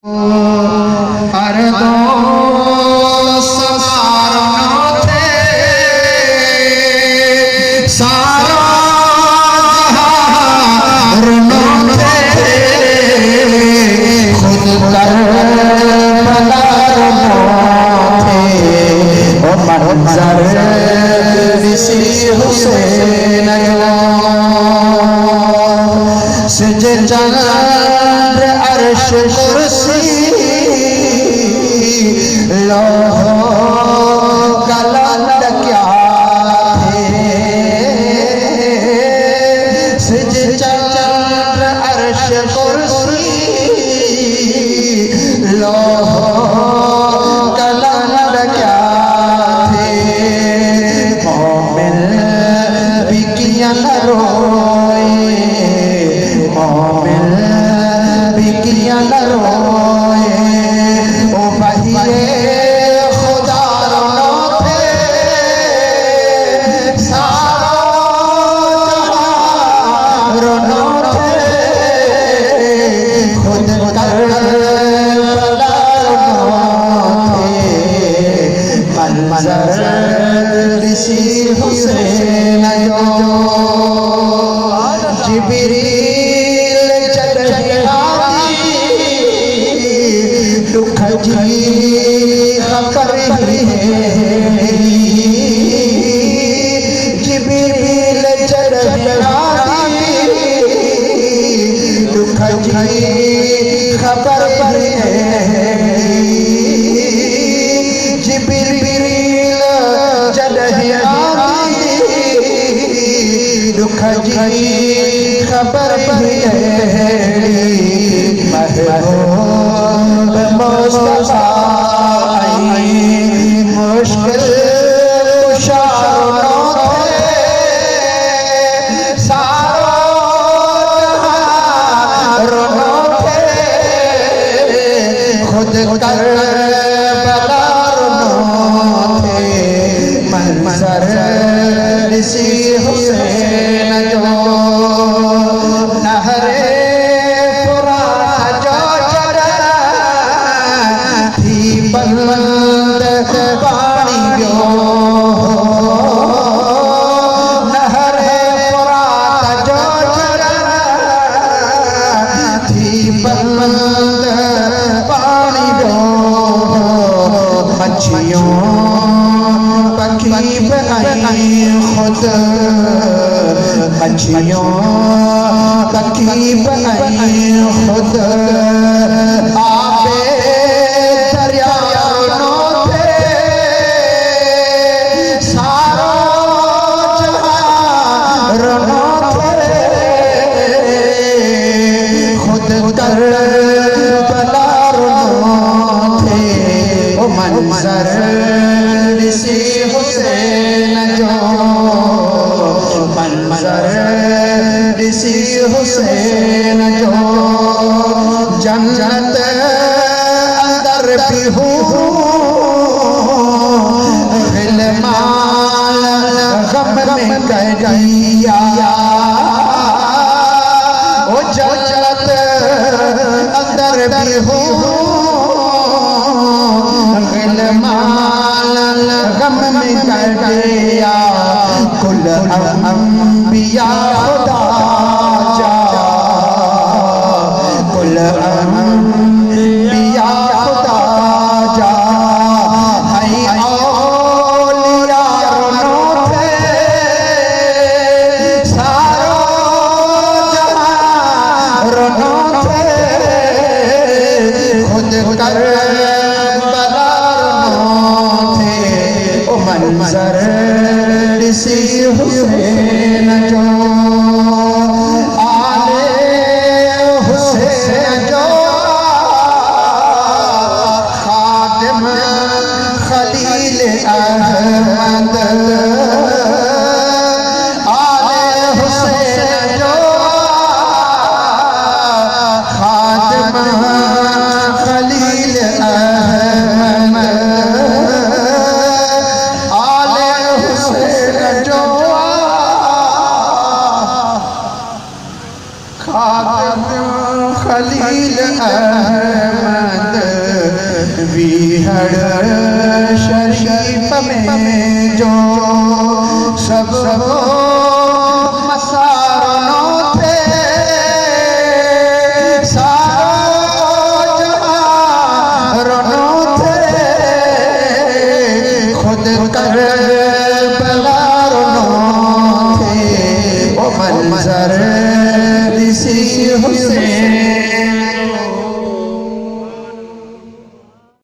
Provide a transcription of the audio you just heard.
अरे दो सवारों थे सारा रुनों थे खुद कर थे ओ मंजर ऋषि हुसैन सज चंद्र अर्श कुर्सी लोहो कलम क्या थे सज चंद्र अर्श कुर्सी लोहो कलम क्या थे मोमिन भी किया रोए मोमिन भी किया रोए ओ बहिए खुदा रोनो थे सारा रोनो थे खुद कर रोनो थे मंजर ऋषि हुसैन जिब्रील दुख जी खबर है जिब्रील दुख जी खबर है जिब्रील दुख जी खबर है महबूब मुस्तफा मुश्किल कुशारों थे सारा रोनो थे खुद कर बला रोनो थे मंजर ऋषि हुसैन जो नहरे बंद पानियों नहरे फुरात जो थी बंद पानियों मच्छियों पकी बनाई खुद मच्छियों पकी बनाई खुद मंजर ऋषि हुसैन जो मंजर ऋषि हुसैन जो जन्नत अंदर भी हूँ गिलमान गम में गया ओ जन्नत अंदर भी हूँ गम में कर दिया कुल अंबिया खुदा जा कुल अंबिया खुदा जा है औलिया रोनो थे सारो जहां रोनो थे खुद कर मंजर ऋषि हुसैन जो आले हुसैन जो खातिम खलील अहमद आले हुसैन जो खातिम खलील सब मसारों थे सारो जहां रोनो थे खुद कर बलारों थे ओ मंजर किसी हुसैन